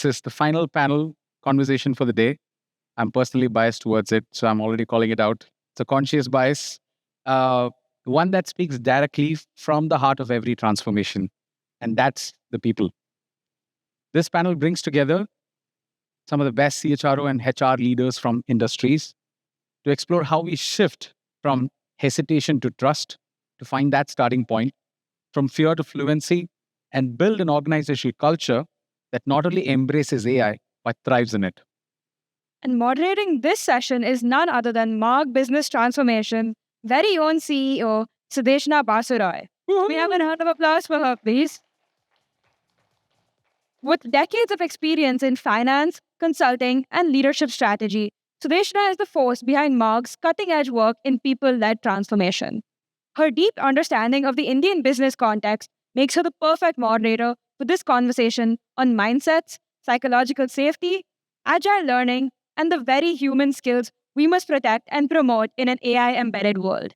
This is the final panel conversation for the day. I'm personally biased towards it, so I'm already calling it out. It's a conscious bias, uh, one that speaks directly from the heart of every transformation, and that's the people. This panel brings together some of the best CHRO and HR leaders from industries to explore how we shift from hesitation to trust, to find that starting point, from fear to fluency, and build an organizational culture that not only embraces AI, but thrives in it. And moderating this session is none other than Marg Business Transformation very own CEO, Sudeshna Basu. We have a round of applause for her, please. With decades of experience in finance, consulting, and leadership strategy, Sudeshna is the force behind Marg's cutting-edge work in people-led transformation. Her deep understanding of the Indian business context makes her the perfect moderator for this conversation on mindsets, psychological safety, agile learning, and the very human skills we must protect and promote in an AI-embedded world.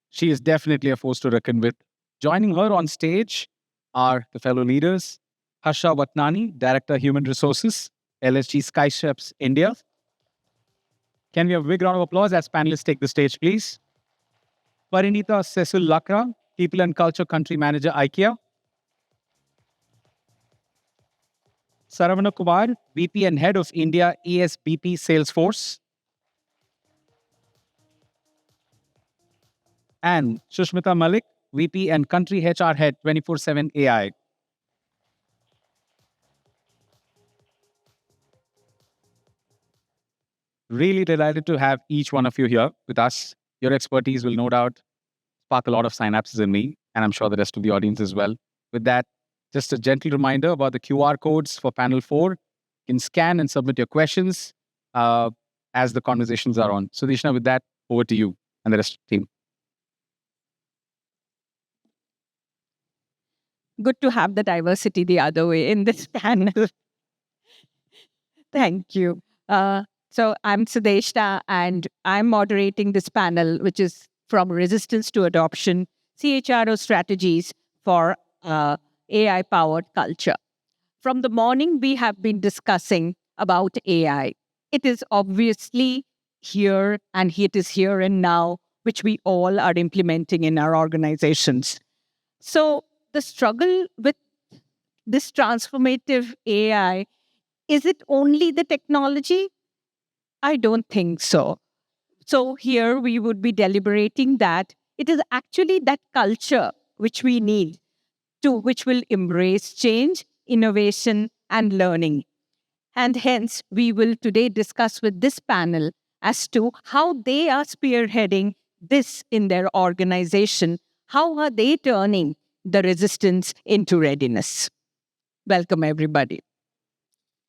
She is definitely a force to reckon with. Joining her on stage are the fellow leaders, Harsha Vatnani, Director Human Resources, LSG Skychefs India. Can we have a big round of applause as panelists take the stage, please? Parineeta Cecil Lakra, People and Culture Country Manager, IKEA. Saravana Kumar, VP and Head of India ESBP Salesforce. And Susmita Malik, VP and Country HR Head 24/7 AI. Really delighted to have each one of you here with us. Your expertise will no doubt spark a lot of synapses in me, and I'm sure the rest of the audience as well. With that, just a gentle reminder about the QR codes for panel 4. You can scan and submit your questions as the conversations are on. Sudeshna, with that, over to you and the rest of the team. Good to have the diversity the other way in this panel. Thank you. So I'm Sudeshna, and I'm moderating this panel, which is From Resistance to Adoption, CHRO Strategies for AI-Powered Culture. From the morning, we have been discussing about AI. It is obviously here, and it is here and now, which we all are implementing in our organizations. So the struggle with this transformative AI, is it only the technology? I don't think so. So here we would be deliberating that it is actually that culture which we need which will embrace change, innovation, and learning. And hence, we will today discuss with this panel as to how they are spearheading this in their organization. How are they turning the resistance into readiness? Welcome, everybody.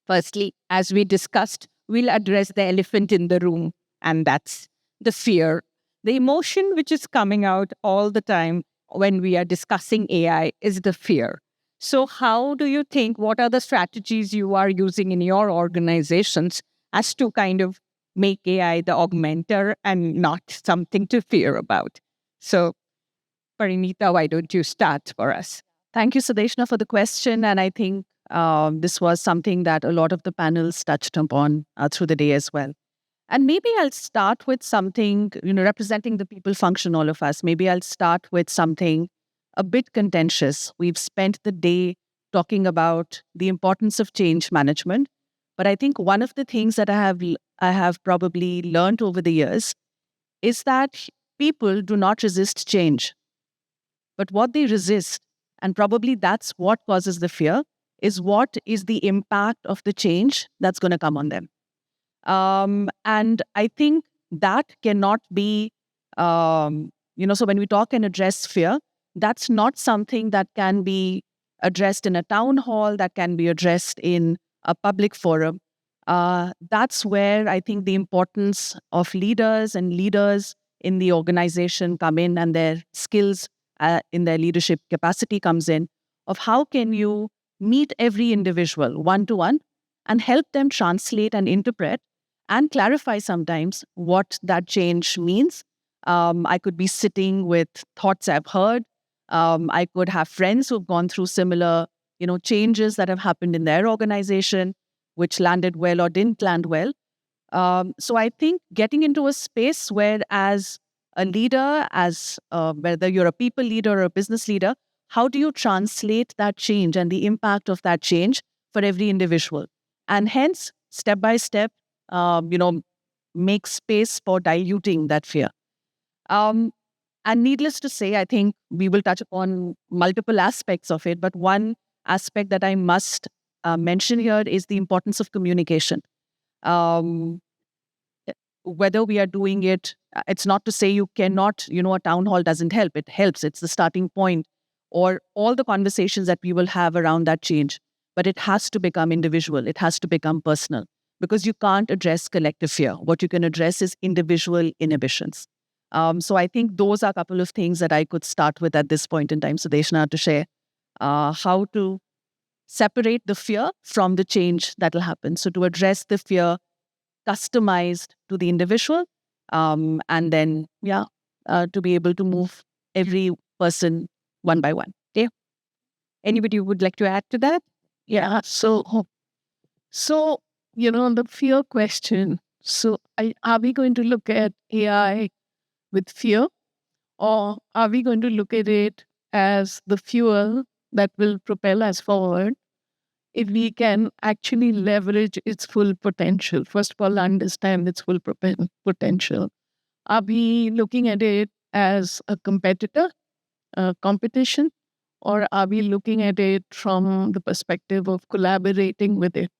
Firstly, as we discussed, we'll address the elephant in the room, and that's the fear. The emotion which is coming out all the time when we are discussing AI is the fear. So how do you think, what are the strategies you are using in your organizations as to kind of make AI the augmenter and not something to fear about? So, Parineeta, why don't you start for us? Thank you, Sudeshna, for the question. And I think this was something that a lot of the panels touched upon through the day as well. And maybe I'll start with something, representing the people function, all of us. Maybe I'll start with something a bit contentious. We've spent the day talking about the importance of change management. But I think one of the things that I have probably learned over the years is that people do not resist change. But what they resist, and probably that's what causes the fear, is what is the impact of the change that's going to come on them. And I think that cannot be, so when we talk and address fear, that's not something that can be addressed in a town hall, that can be addressed in a public forum. That's where I think the importance of leaders and leaders in the organization come in, and their skills in their leadership capacity comes in, of how can you meet every individual one-to-one and help them translate and interpret and clarify sometimes what that change means. I could be sitting with thoughts I've heard. I could have friends who've gone through similar changes that have happened in their organization, which landed well or didn't land well. So I think getting into a space where, as a leader, as whether you're a people leader or a business leader, how do you translate that change and the impact of that change for every individual? And hence, step by step, make space for diluting that fear. And needless to say, I think we will touch upon multiple aspects of it, but one aspect that I must mention here is the importance of communication. Whether we are doing it, it's not to say you cannot, a town hall doesn't help. It helps. It's the starting point, or all the conversations that we will have around that change. But it has to become individual. It has to become personal, because you can't address collective fear. What you can address is individual inhibitions. So I think those are a couple of things that I could start with at this point in time, Sudeshna, to share how to separate the fear from the change that will happen. So to address the fear customized to the individual, and then, to be able to move every person one by one. Okay. Anybody would like to add to that? Yeah. So the fear question. So are we going to look at AI with fear, or are we going to look at it as the fuel that will propel us forward if we can actually leverage its full potential? First of all, understand its full potential. Are we looking at it as a competitor, a competition, or are we looking at it from the perspective of collaborating with it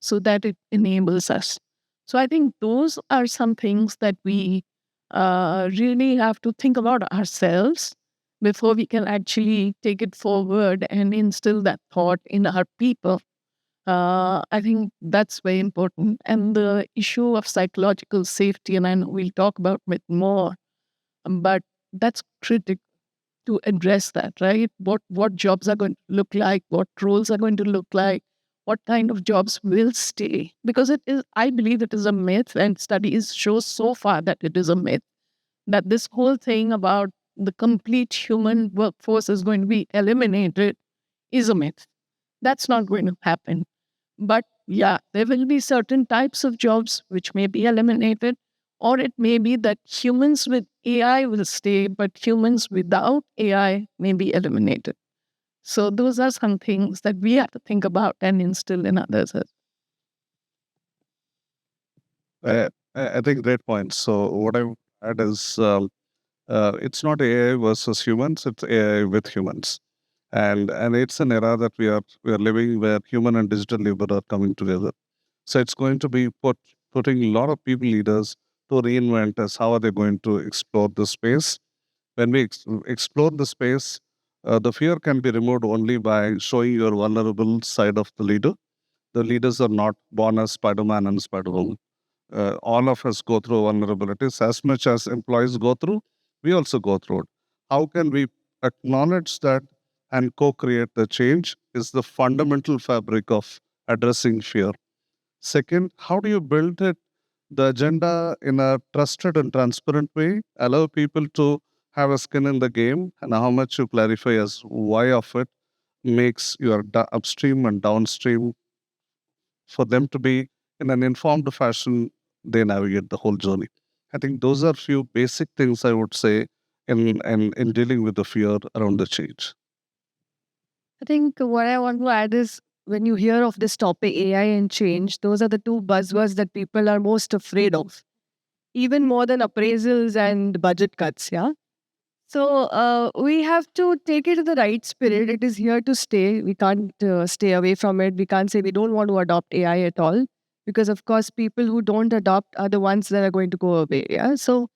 so that it enables us? So I think those are some things that we really have to think about ourselves before we can actually take it forward and instill that thought in our people. I think that's very important. And the issue of psychological safety, and I know we'll talk about it more, but that's critical to address that, right? What jobs are going to look like, what roles are going to look like, what kind of jobs will stay. Because I believe it is a myth, and studies show so far that it is a myth, that this whole thing about the complete human workforce is going to be eliminated is a myth. That's not going to happen. But yeah, there will be certain types of jobs which may be eliminated, or it may be that humans with AI will stay, but humans without AI may be eliminated. So those are some things that we have to think about and instill in others. I think great point. So what I would add is it's not AI versus humans; it's AI with humans, and it's an era that we are living where human and digital labor are coming together. So it's going to be putting a lot of people leaders to reinvent as how are they going to explore the space. When we explore the space, the fear can be removed only by showing your vulnerable side of the leader. The leaders are not born as Spider-Man and Spider-Woman. All of us go through vulnerabilities. As much as employees go through, we also go through it. How can we acknowledge that and co-create the change is the fundamental fabric of addressing fear. Second, how do you build the agenda in a trusted and transparent way? Allow people to have a skin in the game, and how much you clarify as why of it makes your upstream and downstream for them to be in an informed fashion, they navigate the whole journey. I think those are few basic things I would say in dealing with the fear around the change. I think what I want to add is, when you hear of this topic, AI and change, those are the two buzzwords that people are most afraid of, even more than appraisals and budget cuts. Yeah. So we have to take it in the right spirit. It is here to stay. We can't stay away from it. We can't say we don't want to adopt AI at all, because of course people who don't adopt are the ones that are going to go away. Yeah. So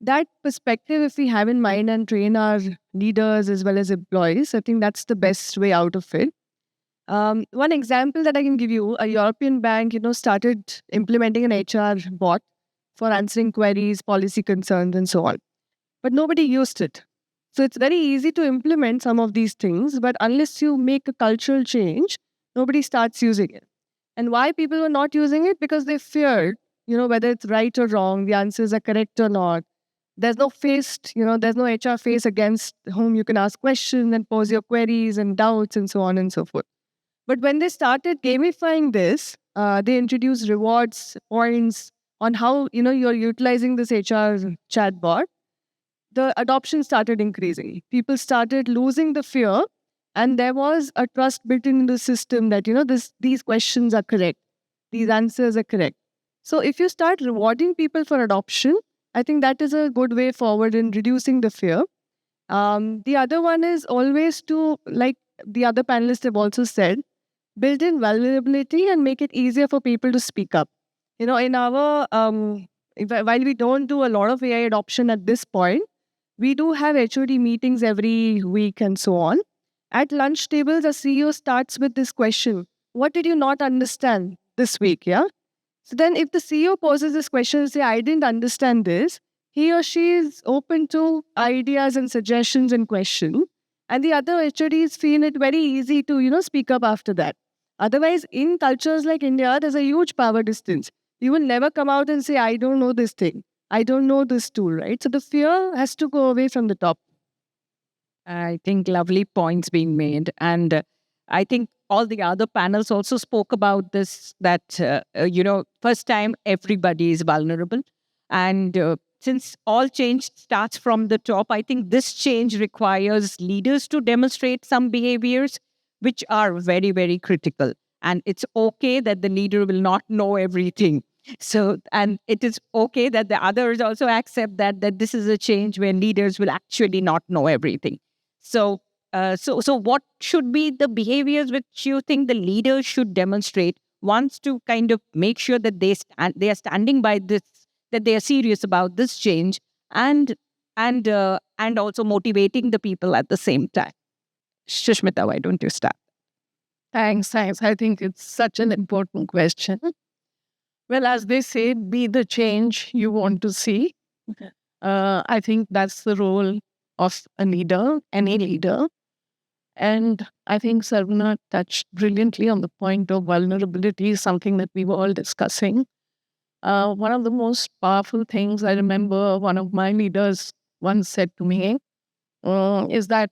that perspective, if we have in mind and train our leaders as well as employees, I think that's the best way out of it. One example that I can give you, a European bank, started implementing an HR bot for answering queries, policy concerns, and so on. But nobody used it. So it's very easy to implement some of these things, but unless you make a cultural change, nobody starts using it. And why people were not using it? Because they feared, whether it's right or wrong, the answers are correct or not. There's no there's no HR face against whom you can ask questions and pose your queries and doubts and so on and so forth. But when they started gamifying this, they introduced rewards, points on how you're utilizing this HR chatbot. The adoption started increasing. People started losing the fear, and there was a trust built in the system that these questions are correct, these answers are correct. So if you start rewarding people for adoption, I think that is a good way forward in reducing the fear. The other one is always to, like the other panelists have also said, build in vulnerability and make it easier for people to speak up. In our while we don't do a lot of AI adoption at this point, we do have HOD meetings every week and so on. At lunch tables, the CEO starts with this question: what did you not understand this week? Yeah. So then if the CEO poses this question and say, I didn't understand this, he or she is open to ideas and suggestions and question. And the other HODs feel it very easy to, speak up after that. Otherwise, in cultures like India, there's a huge power distance. You will never come out and say, I don't know this thing. I don't know this tool, right? So the fear has to go away from the top. I think lovely points being made. And I think all the other panels also spoke about this, that, first time everybody is vulnerable. And since all change starts from the top, I think this change requires leaders to demonstrate some behaviors which are very, very critical. And it's okay that the leader will not know everything. So, and it is okay that the others also accept that this is a change where leaders will actually not know everything. So, so what should be the behaviors which you think the leaders should demonstrate once to kind of make sure that they are standing by this, that they are serious about this change, and also motivating the people at the same time? Susmita, why don't you start? Thanks. I think it's such an important question. Well, as they say, be the change you want to see. I think that's the role of a leader, any leader. And I think Saravana touched brilliantly on the point of vulnerability, something that we were all discussing. One of the most powerful things I remember one of my leaders once said to me is that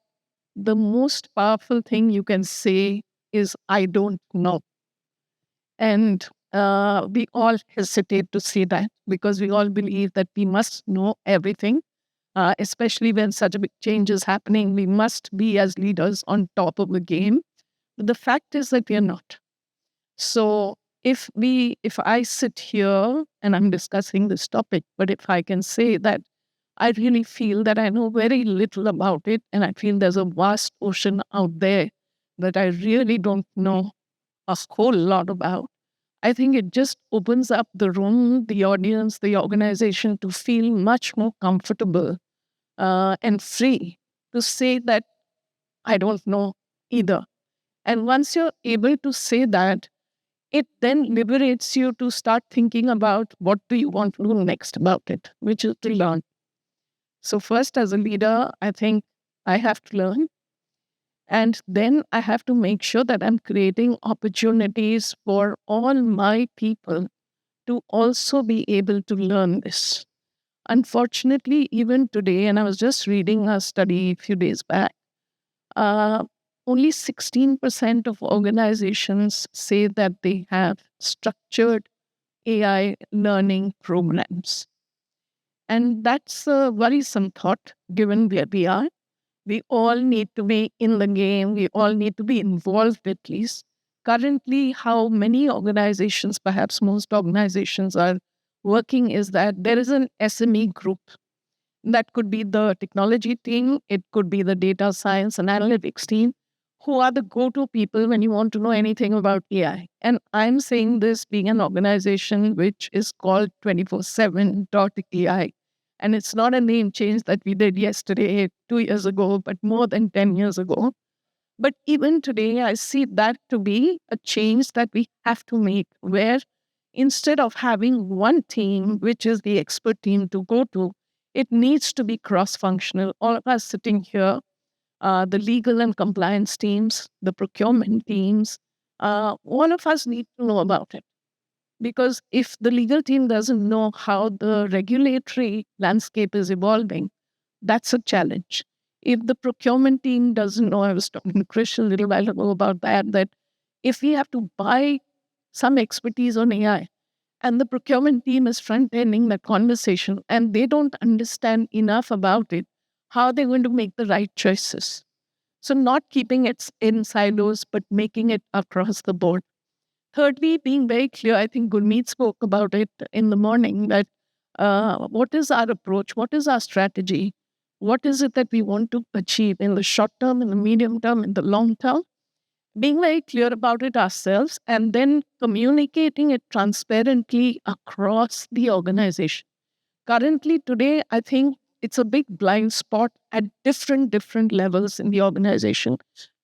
the most powerful thing you can say is, I don't know. And we all hesitate to say that because we all believe that we must know everything, especially when such a big change is happening. We must be, as leaders, on top of the game. But the fact is that we are not. So if I sit here and I'm discussing this topic, but if I can say that I really feel that I know very little about it, and I feel there's a vast ocean out there that I really don't know a whole lot about, I think it just opens up the room, the audience, the organization to feel much more comfortable and free to say that I don't know either. And once you're able to say that, it then liberates you to start thinking about what do you want to do next about it, which is to learn. So first, as a leader, I think I have to learn. And then I have to make sure that I'm creating opportunities for all my people to also be able to learn this. Unfortunately, even today, and I was just reading a study a few days back, only 16% of organizations say that they have structured AI learning programs. And that's a worrisome thought, given where we are. We all need to be in the game. We all need to be involved at least. Currently, how many organizations, perhaps most organizations, are working is that there is an SME group. That could be the technology team. It could be the data science and analytics team, who are the go-to people when you want to know anything about AI. And I'm saying this being an organization which is called 24/7.ai. And it's not a name change that we did yesterday, 2 years ago, but more than 10 years ago. But even today, I see that to be a change that we have to make, where instead of having one team, which is the expert team to go to, it needs to be cross-functional. All of us sitting here, the legal and compliance teams, the procurement teams, all of us need to know about it. Because if the legal team doesn't know how the regulatory landscape is evolving, that's a challenge. If the procurement team doesn't know, I was talking to Krish a little while ago about that If we have to buy some expertise on AI, and the procurement team is front-ending that conversation, and they don't understand enough about it, how are they going to make the right choices? So not keeping it in silos, but making it across the board. Thirdly, being very clear, I think Gurmeet spoke about it in the morning, that what is our approach? What is our strategy? What is it that we want to achieve in the short term, in the medium term, in the long term? Being very clear about it ourselves and then communicating it transparently across the organization. Currently, today, I think it's a big blind spot at different levels in the organization.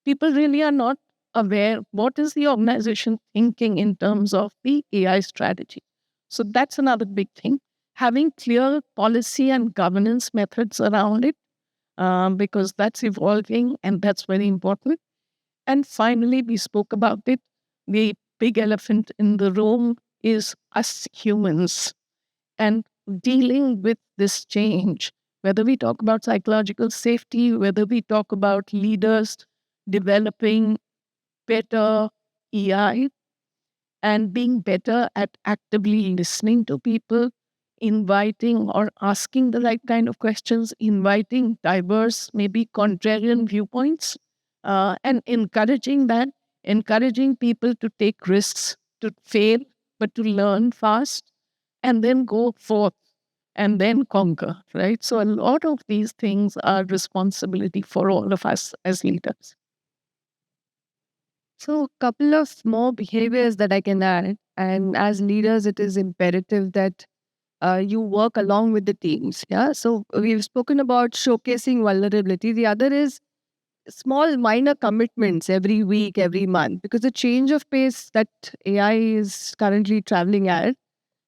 People really are not aware what is the organization thinking in terms of the AI strategy. So that's another big thing. Having clear policy and governance methods around it, because that's evolving and that's very important. And finally, we spoke about it. The big elephant in the room is us humans and dealing with this change, whether we talk about psychological safety, whether we talk about leaders developing better EI and being better at actively listening to people, inviting or asking the right kind of questions, inviting diverse, maybe contrarian viewpoints, and encouraging that, encouraging people to take risks, to fail, but to learn fast and then go forth and then conquer, right? So a lot of these things are responsibility for all of us as leaders. So, a couple of more behaviors that I can add. And as leaders, it is imperative that you work along with the teams. Yeah. So, we've spoken about showcasing vulnerability. The other is small, minor commitments every week, every month, because the change of pace that AI is currently traveling at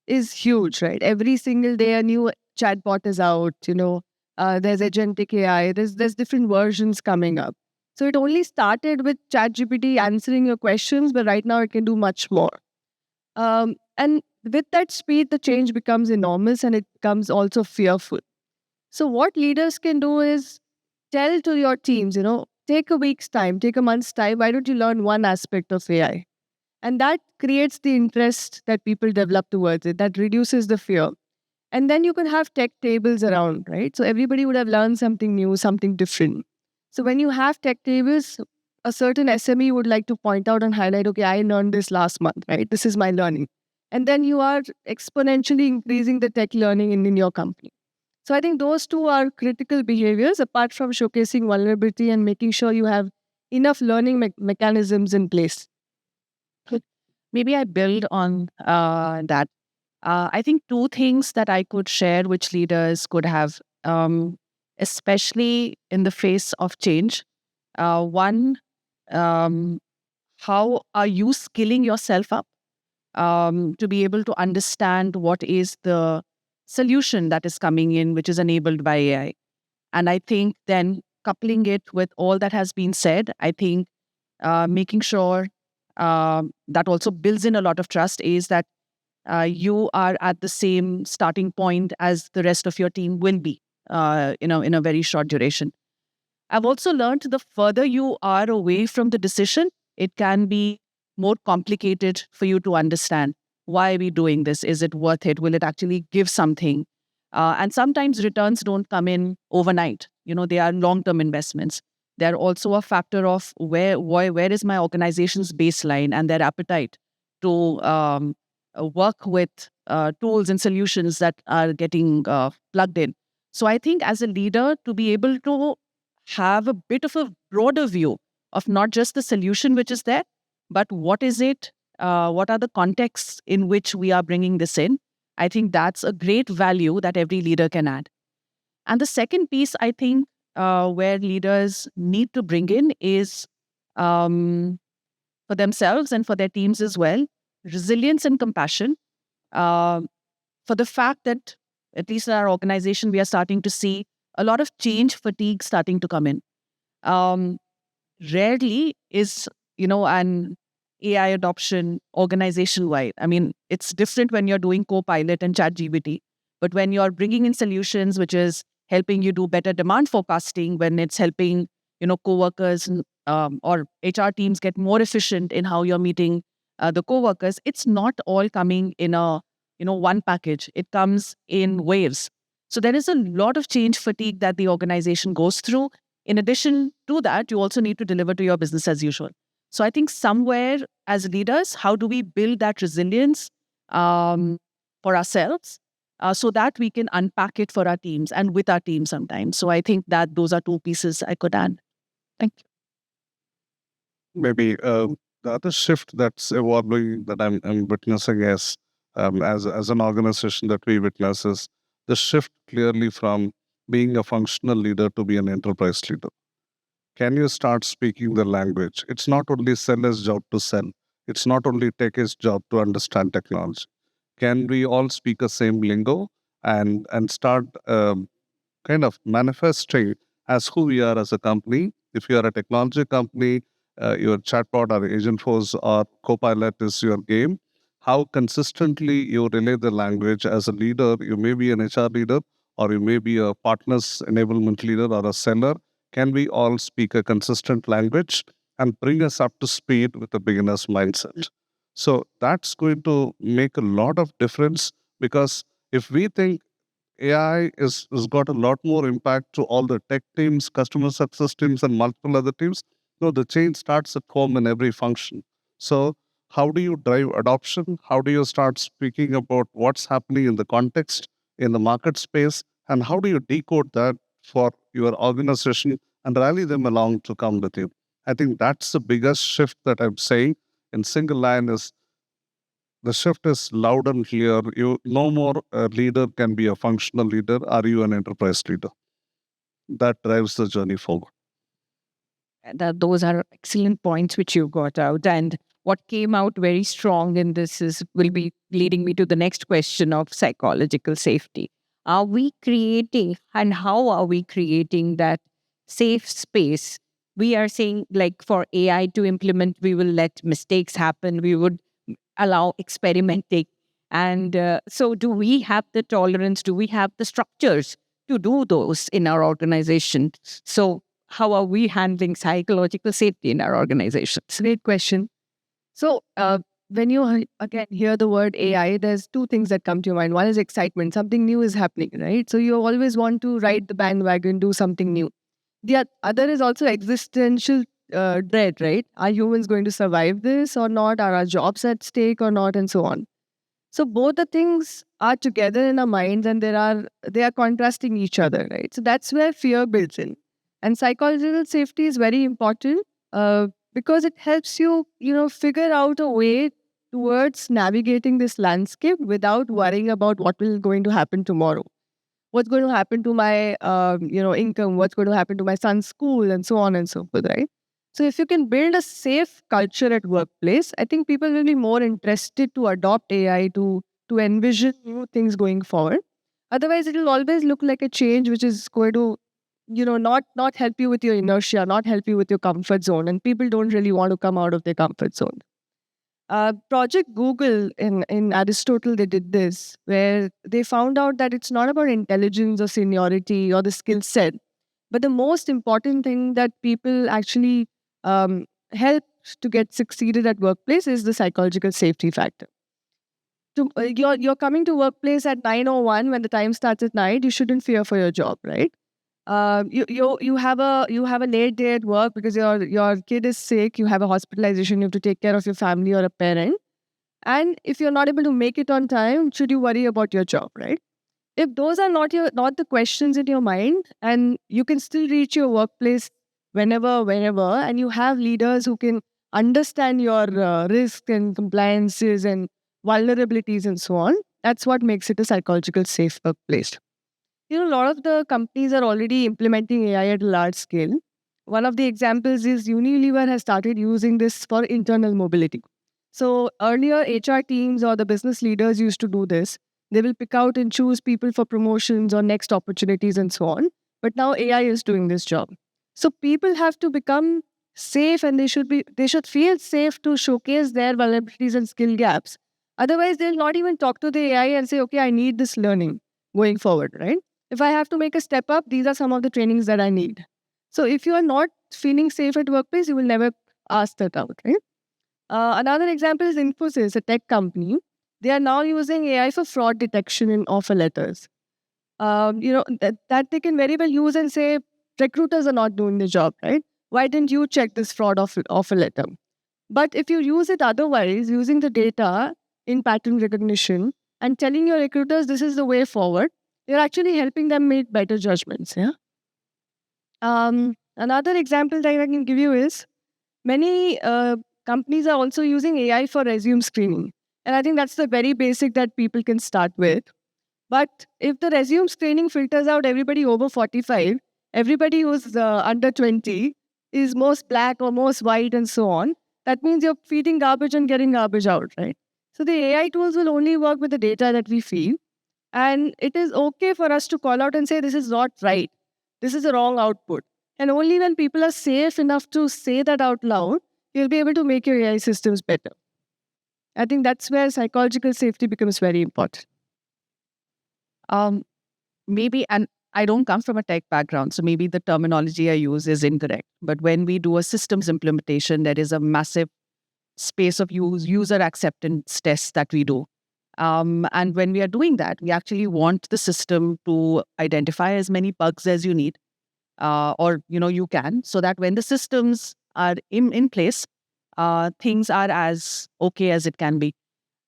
is huge, right? Every single day, a new chatbot is out. There's agentic AI. There's different versions coming up. So it only started with ChatGPT answering your questions, but right now it can do much more. And with that speed, the change becomes enormous and it becomes also fearful. So what leaders can do is tell to your teams, take a week's time, take a month's time. Why don't you learn one aspect of AI? And that creates the interest that people develop towards it. That reduces the fear. And then you can have tech tables around, right? So everybody would have learned something new, something different. So when you have tech tables, a certain SME would like to point out and highlight, okay, I learned this last month, right? This is my learning. And then you are exponentially increasing the tech learning in your company. So I think those two are critical behaviors, apart from showcasing vulnerability and making sure you have enough learning mechanisms in place. Maybe I build on that. I think two things that I could share which leaders could have, especially in the face of change. One, how are you skilling yourself up to be able to understand what is the solution that is coming in, which is enabled by AI? And I think then coupling it with all that has been said, I think making sure that also builds in a lot of trust is that you are at the same starting point as the rest of your team will be, in a very short duration. I've also learned the further you are away from the decision, it can be more complicated for you to understand. Why are we doing this? Is it worth it? Will it actually give something? And sometimes returns don't come in overnight. They are long-term investments. They're also a factor of where is my organization's baseline and their appetite to work with tools and solutions that are getting plugged in. So I think as a leader, to be able to have a bit of a broader view of not just the solution which is there, but what is it? What are the contexts in which we are bringing this in? I think that's a great value that every leader can add. And the second piece, I think, where leaders need to bring in is for themselves and for their teams as well, resilience and compassion for the fact that, at least in our organization, we are starting to see a lot of change fatigue starting to come in. Rarely is, an AI adoption organization-wide. I mean, it's different when you're doing Copilot and ChatGPT, but when you're bringing in solutions which is helping you do better demand forecasting, when it's helping coworkers or HR teams get more efficient in how you're meeting the coworkers. It's not all coming in a one package. It comes in waves. So there is a lot of change fatigue that the organization goes through. In addition to that, you also need to deliver to your business as usual. So I think somewhere as leaders, how do we build that resilience for ourselves so that we can unpack it for our teams and with our team sometimes. So I think that those are two pieces I could add. Thank you. Maybe the other shift that's evolving that I'm witnessing as an organization that we witness is the shift clearly from being a functional leader to be an enterprise leader. Can you start speaking the language? It's not only seller's job to sell. It's not only tech's job to understand technology. Can we all speak the same lingo and start kind of manifesting as who we are as a company? If you are a technology company, your chatbot or Agentforce or Copilot is your game. How consistently you relay the language as a leader? You may be an HR leader, or you may be a partners enablement leader or a seller. Can we all speak a consistent language and bring us up to speed with a beginner's mindset? So that's going to make a lot of difference, because if we think AI has got a lot more impact to all the tech teams, customer success teams, and multiple other teams, no, the change starts at home in every function. So how do you drive adoption? How do you start speaking about what's happening in the context, in the market space, and how do you decode that for your organization and rally them along to come with you? I think that's the biggest shift that I'm saying in single line is the shift is loud and clear. You no more a leader can be a functional leader. Are you an enterprise leader? That drives the journey forward. Those are excellent points which you got out. And what came out very strong in this will be leading me to the next question of psychological safety. Are we creating, and how are we creating that safe space? We are saying, like, for AI to implement, we will let mistakes happen. We would allow experimenting. And so do we have the tolerance? Do we have the structures to do those in our organization? So how are we handling psychological safety in our organizations? Great question. So when you again hear the word AI, there's two things that come to your mind. One is excitement. Something new is happening, right? So you always want to ride the bandwagon, do something new. The other is also existential dread, right? Are humans going to survive this or not? Are our jobs at stake or not? And so on. So both the things are together in our minds, and they are contrasting each other, right? So that's where fear builds in. And psychological safety is very important because it helps you, figure out a way towards navigating this landscape without worrying about what will going to happen tomorrow. What's going to happen to my, income? What's going to happen to my son's school, and so on and so forth, right? So if you can build a safe culture at workplace, I think people will be more interested to adopt AI to envision new things going forward. Otherwise, it will always look like a change which is going to not help you with your inertia, not help you with your comfort zone. And people don't really want to come out of their comfort zone. Project Google in Aristotle, they did this, where they found out that it's not about intelligence or seniority or the skill set, but the most important thing that people actually help to get succeeded at workplace is the psychological safety factor. You're coming to workplace at 9:01 when the time starts at night. You shouldn't fear for your job, right? You have a late day at work because your kid is sick. You have a hospitalization. You have to take care of your family or a parent. And if you're not able to make it on time, should you worry about your job, right? If those are not the questions in your mind, and you can still reach your workplace whenever, and you have leaders who can understand your risks and compliances and vulnerabilities and so on, that's what makes it a psychological safe workplace. A lot of the companies are already implementing AI at a large scale. One of the examples is Unilever has started using this for internal mobility. So earlier, HR teams or the business leaders used to do this. They will pick out and choose people for promotions or next opportunities and so on. But now AI is doing this job. So people have to become safe, and they should feel safe to showcase their vulnerabilities and skill gaps. Otherwise, they'll not even talk to the AI and say, okay, I need this learning going forward, right? If I have to make a step up, these are some of the trainings that I need. So if you are not feeling safe at workplace, you will never ask that out, right? Another example is Infosys, a tech company. They are now using AI for fraud detection in offer letters. That they can very well use and say, recruiters are not doing the job, right? Why didn't you check this fraud offer letter? But if you use it otherwise, using the data in pattern recognition and telling your recruiters this is the way forward, you're actually helping them make better judgments. Yeah. Another example that I can give you is many companies are also using AI for resume screening. And I think that's the very basic that people can start with. But if the resume screening filters out everybody over 45, everybody who's under 20 is most black or most white and so on, that means you're feeding garbage and getting garbage out, right? So the AI tools will only work with the data that we feed. And it is okay for us to call out and say, this is not right. This is a wrong output. And only when people are safe enough to say that out loud, you'll be able to make your AI systems better. I think that's where psychological safety becomes very important. Maybe, and I don't come from a tech background, so maybe the terminology I use is incorrect. But when we do a systems implementation, there is a massive space of user acceptance tests that we do. And when we are doing that, we actually want the system to identify as many bugs as you need, or you can, so that when the systems are in place, things are as okay as it can be.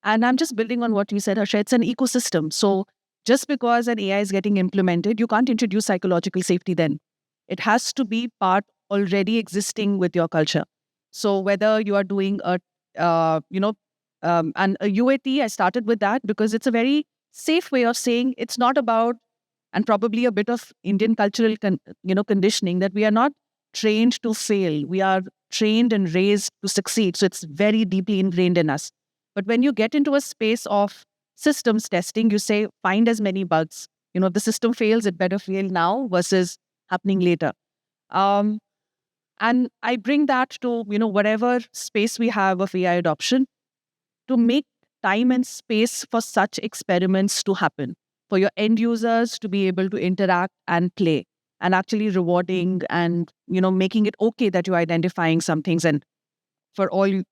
And I'm just building on what you said, Harsha. It's an ecosystem. So just because an AI is getting implemented, you can't introduce psychological safety then. It has to be part already existing with your culture. So whether you are doing and a UAT, I started with that because it's a very safe way of saying it's not about, and probably a bit of Indian cultural conditioning, that we are not trained to fail. We are trained and raised to succeed. So it's very deeply ingrained in us. But when you get into a space of systems testing, you say, find as many bugs. If the system fails, it better fail now versus happening later. And I bring that to, whatever space we have of AI adoption, to make time and space for such experiments to happen, for your end users to be able to interact and play, and actually rewarding and, making it okay that you're identifying some things. And for all you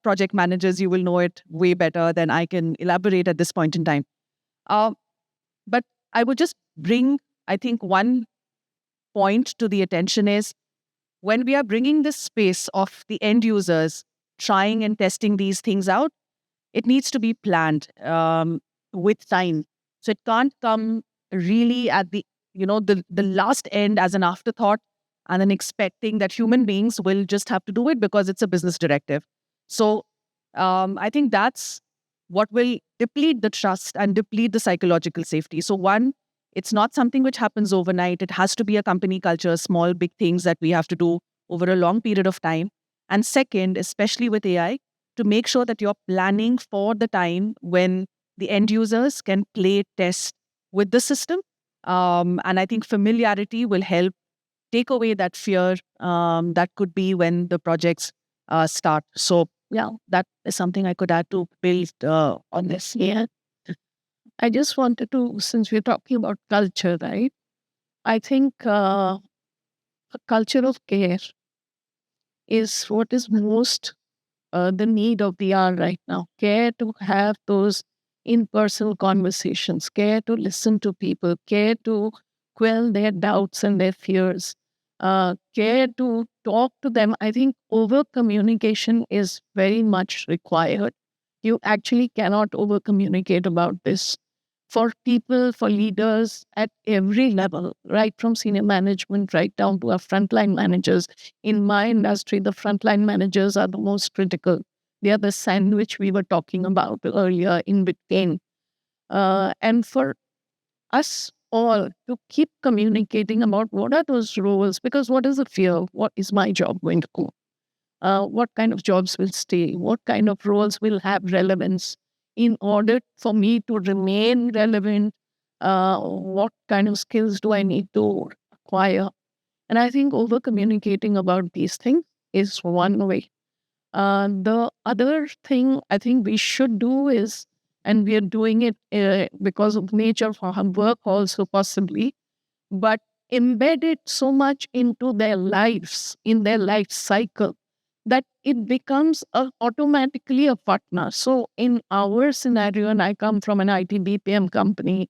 project managers, you will know it way better than I can elaborate at this point in time. But I would just bring, I think, one point to the attention is, when we are bringing this space of the end users trying and testing these things out, it needs to be planned with time. So it can't come really at the last end as an afterthought, and then expecting that human beings will just have to do it because it's a business directive. So I think that's what will deplete the trust and deplete the psychological safety. So one, it's not something which happens overnight. It has to be a company culture, small, big things that we have to do over a long period of time. And second, especially with AI, to make sure that you're planning for the time when the end users can play, test with the system. And I think familiarity will help take away that fear that could be when the projects start. So yeah, that is something I could add to build on this. Yeah. I just wanted to, since we're talking about culture, right? I think a culture of care is what is most the need of the hour right now. Care to have those in-person conversations, care to listen to people, care to quell their doubts and their fears, care to talk to them. I think over-communication is very much required. You actually cannot over-communicate about this. For people, for leaders at every level, right from senior management right down to our frontline managers. In my industry, the frontline managers are the most critical. They are the sandwich we were talking about earlier in between. And for us all to keep communicating about what are those roles, because what is the fear? What is my job going to go? What kind of jobs will stay? What kind of roles will have relevance? In order for me to remain relevant, what kind of skills do I need to acquire? And I think over communicating about these things is one way. The other thing I think we should do is, and we are doing it because of nature of our work also possibly, but embed it so much into their lives, in their life cycle, that it becomes automatically a partner. So in our scenario, and I come from an IT BPM company,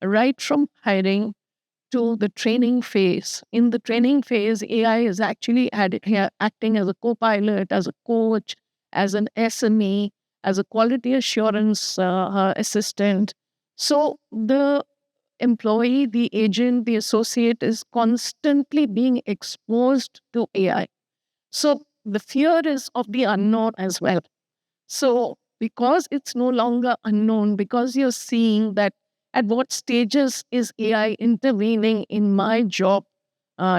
right from hiring to the training phase. In the training phase, AI is actually acting as a co-pilot, as a coach, as an SME, as a quality assurance assistant. So the employee, the agent, the associate is constantly being exposed to AI. So the fear is of the unknown as well. So because it's no longer unknown, because you're seeing that at what stages is AI intervening in my job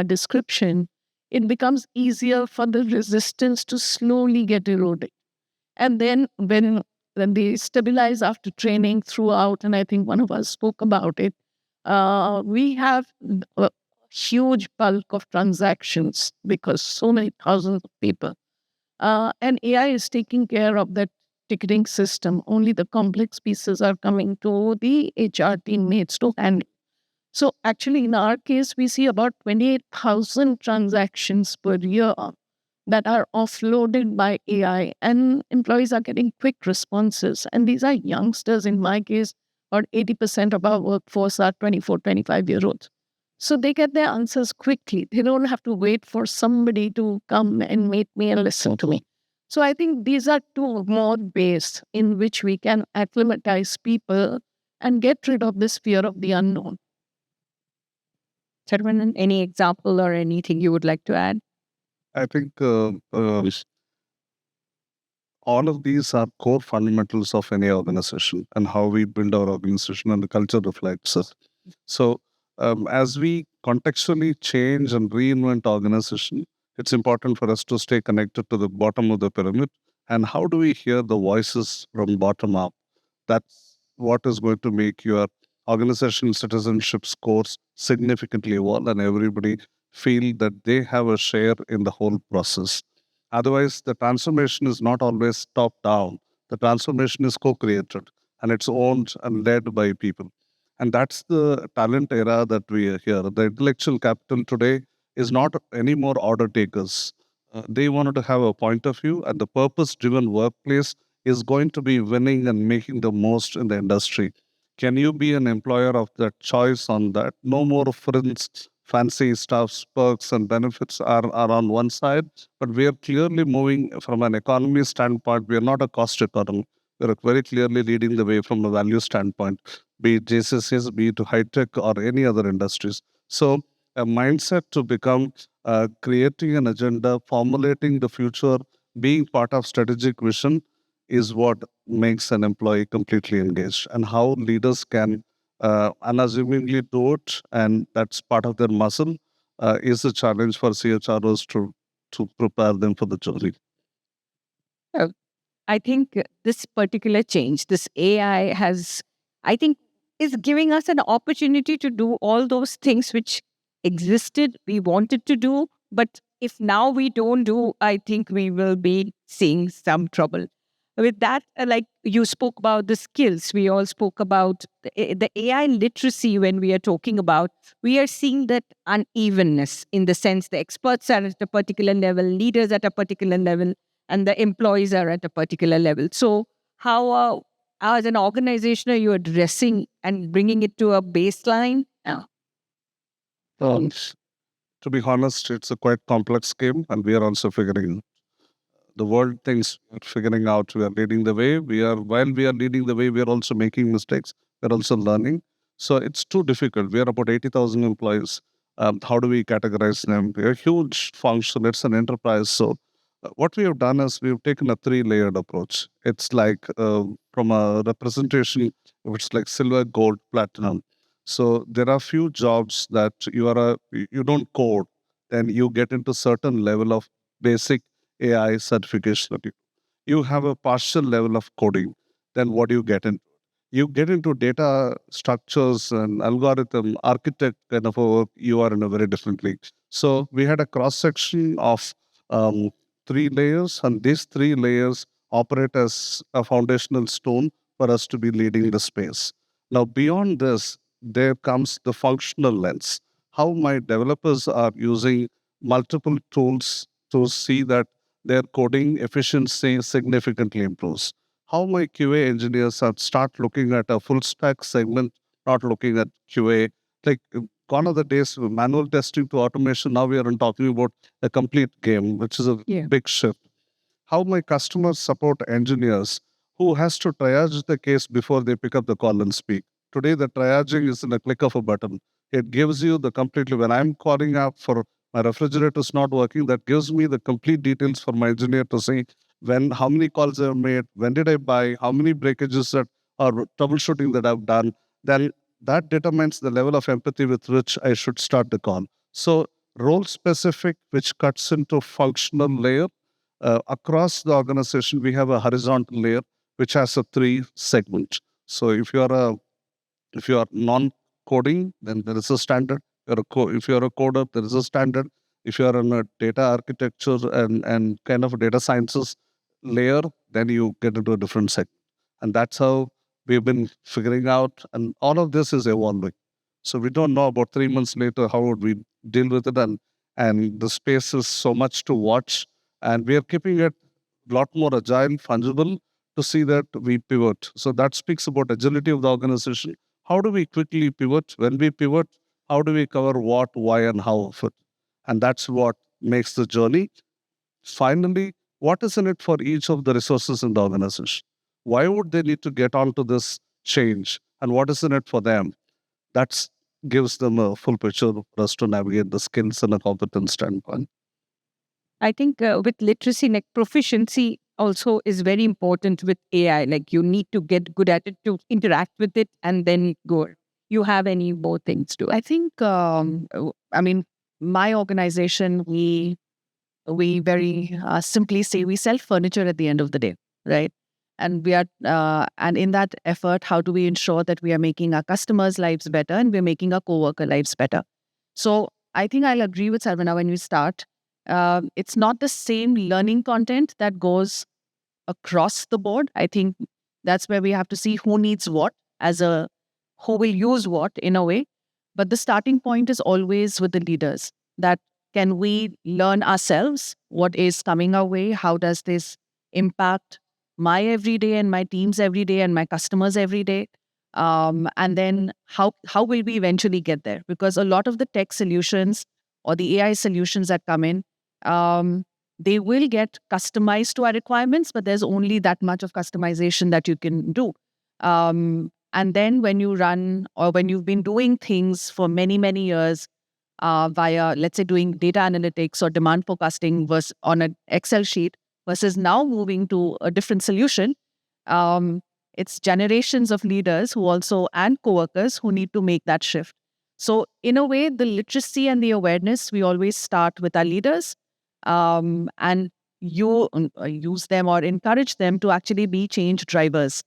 description, it becomes easier for the resistance to slowly get eroded. And then when they stabilize after training throughout, and I think one of us spoke about it, we have a huge bulk of transactions because so many thousands of people. And AI is taking care of that ticketing system. Only the complex pieces are coming to the HR teammates to handle. So actually, in our case, we see about 28,000 transactions per year that are offloaded by AI, and employees are getting quick responses. And these are youngsters. In my case, about 80% of our workforce are 24, 25-year-olds. So they get their answers quickly. They don't have to wait for somebody to come and meet me and listen to me. So I think these are two more ways in which we can acclimatize people and get rid of this fear of the unknown. Saravana, any example or anything you would like to add? I think all of these are core fundamentals of any organization and how we build our organization, and the culture reflects it. So, as we contextually change and reinvent organization, it's important for us to stay connected to the bottom of the pyramid. And how do we hear the voices from bottom up? That's what is going to make your organizational citizenship scores significantly evolve, and everybody feel that they have a share in the whole process. Otherwise, the transformation is not always top down. The transformation is co created and it's owned and led by people. And that's the talent era that we are here. The intellectual capital today is not anymore order takers. They wanted to have a point of view, and the purpose driven workplace is going to be winning and making the most in the industry. Can you be an employer of that choice on that? No more fringe, fancy stuffs, perks, and benefits are on one side, but we are clearly moving from an economy standpoint. We are not a cost economy. We are very clearly leading the way from a value standpoint, be it JCCs, be it high tech or any other industries. So, a mindset to become creating an agenda, formulating the future, being part of strategic vision is what makes an employee completely engaged, and how leaders can unassumingly do it, and that's part of their muscle, is a challenge for CHROs to prepare them for the journey. I think this particular change, this AI I think, is giving us an opportunity to do all those things which existed, we wanted to do. But if now we don't do, I think we will be seeing some trouble. With that, like you spoke about the skills, we all spoke about the AI literacy when we are talking about, we are seeing that unevenness in the sense the experts are at a particular level, leaders at a particular level, and the employees are at a particular level. So how, as an organization, are you addressing and bringing it to a baseline? To be honest, it's a quite complex game, and we are also figuring out. The world thinks we're figuring out, we are leading the way. While we are leading the way, we are also making mistakes. We're also learning. So it's too difficult. We are about 80,000 employees. How do we categorize them? We're a huge function. It's an enterprise. So what we have done is we've taken a three-layered approach. It's like from a representation, it's like silver, gold, platinum. So there are few jobs that you don't code, then you get into certain level of basic AI certification. You have a partial level of coding. Then what do you get into? You get into data structures and algorithm architect kind of a work. You are in a very different league. So we had a cross section of three layers, and these three layers operate as a foundational stone for us to be leading the space. Now, beyond this, there comes the functional lens. how my developers are using multiple tools to see that their coding efficiency significantly improves. How my QA engineers are start looking at a full stack segment, not looking at QA. Like gone are the days of manual testing to automation. Now we are talking about a complete game, which is a big shift. How my customer support engineers who has to triage the case before they pick up the call and speak. Today, the triaging is in a click of a button. It gives you the completely, when I'm calling up for my refrigerator is not working, that gives me the complete details for my engineer to see when, how many calls I've made, when did I buy, how many breakages that or troubleshooting that I've done. Then that determines the level of empathy with which I should start the call. So role specific, which cuts into functional layer. Across the organization, we have a horizontal layer which has a 3 segment. So if you are non-coding, then there is a standard. If you are a coder, there is a standard. If you are in a data architecture and kind of a data sciences layer, then you get into a different segment. And that's how we've been figuring out. And all of this is evolving. So we don't know about 3 months later how would we deal with it. And the space is so much to watch. And we are keeping it a lot more agile, fungible to see that we pivot. So that speaks about agility of the organization. How do we quickly pivot? When we pivot, how do we cover what, why, and how of it? And that's what makes the journey. Finally, what is in it for each of the resources in the organization? Why would they need to get onto this change? And what is in it for them? That gives them a full picture for us to navigate the skills and a competence standpoint. I think with literacy, like proficiency also is very important with AI. Like you need to get good at it to interact with it and then go. You have any more things to? I think, I mean, my organization, we very simply say we sell furniture at the end of the day, right? And we are, and in that effort, how do we ensure that we are making our customers' lives better and we're making our coworker lives better? So I think I'll agree with Saravana when we start. It's not the same learning content that goes across the board. I think that's where we have to see who needs what who will use what in a way. But the starting point is always with the leaders, that can we learn ourselves what is coming our way? How does this impact my everyday and my team's everyday and my customers' everyday? And then how will we eventually get there? Because a lot of the tech solutions or the AI solutions that come in, they will get customized to our requirements, but there's only that much of customization that you can do. And then when you run or when you've been doing things for many, many years via, let's say, doing data analytics or demand forecasting was on an Excel sheet versus now moving to a different solution, it's generations of leaders who also and coworkers who need to make that shift. So in a way, the literacy and the awareness, we always start with our leaders and you use them or encourage them to actually be change drivers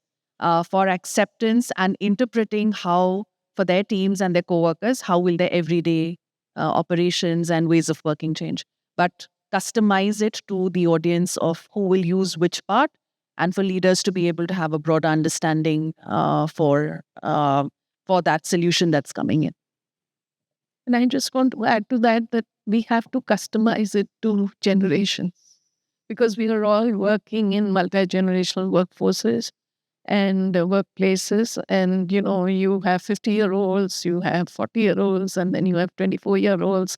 for acceptance and interpreting how, for their teams and their coworkers, how will their everyday operations and ways of working change. But customize it to the audience of who will use which part, and for leaders to be able to have a broader understanding for that solution that's coming in. And I just want to add to that we have to customize it to generations, because we are all working in multi-generational workforces and workplaces. And, you have 50-year-olds, you have 40-year-olds, and then you have 24-year-olds,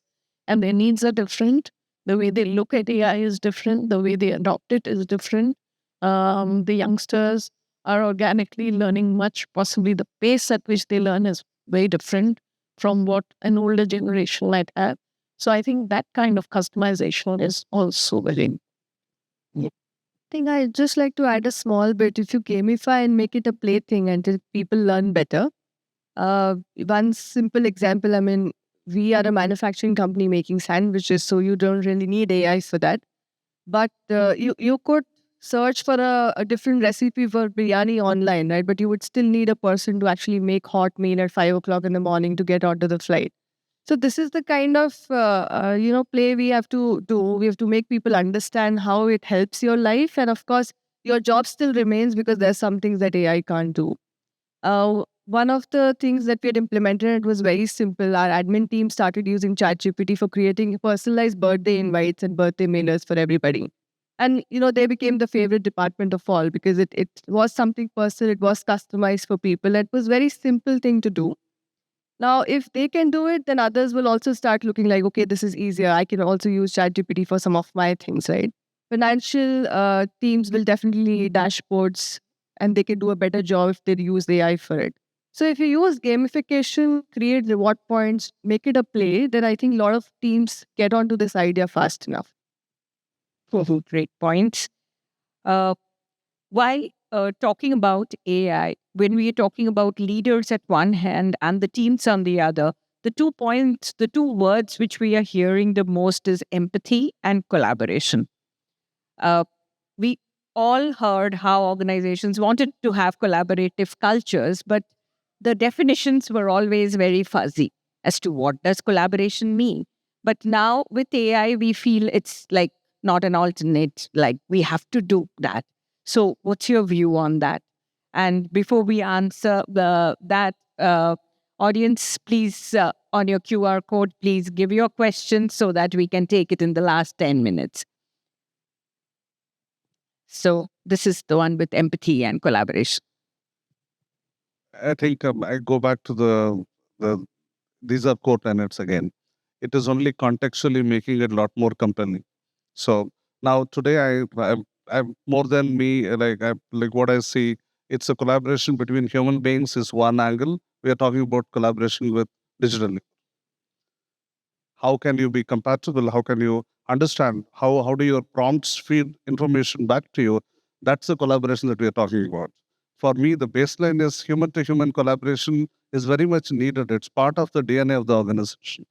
and their needs are different. The way they look at AI is different. The way they adopt it is different. The youngsters are organically learning much. Possibly the pace at which they learn is very different from what an older generation might have. So I think that kind of customization is also very important. I think I'd just like to add a small bit. If you gamify and make it a plaything until people learn better. One simple example, we are a manufacturing company making sandwiches, so you don't really need AI for that. But you could search for a different recipe for biryani online, right? But you would still need a person to actually make hot meal at 5 o'clock in the morning to get onto the flight. So this is the kind of, play we have to do. We have to make people understand how it helps your life. And of course, your job still remains because there's some things that AI can't do. one of the things that we had implemented, it was very simple. Our admin team started using ChatGPT for creating personalized birthday invites and birthday mailers for everybody. And, they became the favorite department of all because it was something personal, it was customized for people. It was very simple thing to do. Now, if they can do it, then others will also start looking like, okay, this is easier. I can also use ChatGPT for some of my things, right? Financial teams will definitely need dashboards and they can do a better job if they use AI for it. So if you use gamification, create reward points, make it a play, then I think a lot of teams get onto this idea fast enough. Great points. While talking about AI, when we are talking about leaders at one hand and the teams on the other, the 2 points, the 2 words which we are hearing the most is empathy and collaboration. We all heard how organizations wanted to have collaborative cultures, but the definitions were always very fuzzy as to what does collaboration mean. But now with AI, we feel it's like not an alternate, like we have to do that. So what's your view on that? And before we answer that, audience, please, on your QR code, please give your question so that we can take it in the last 10 minutes. So this is the one with empathy and collaboration. I think I go back to the these are core tenets again. It is only contextually making it a lot more compelling. So now today I'm more than me, like what I see, it's a collaboration between human beings is one angle. We are talking about collaboration with digital. How can you be compatible? How can you understand? How do your prompts feed information back to you? That's the collaboration that we are talking about. For me, the baseline is human to human collaboration is very much needed. It's part of the DNA of the organization.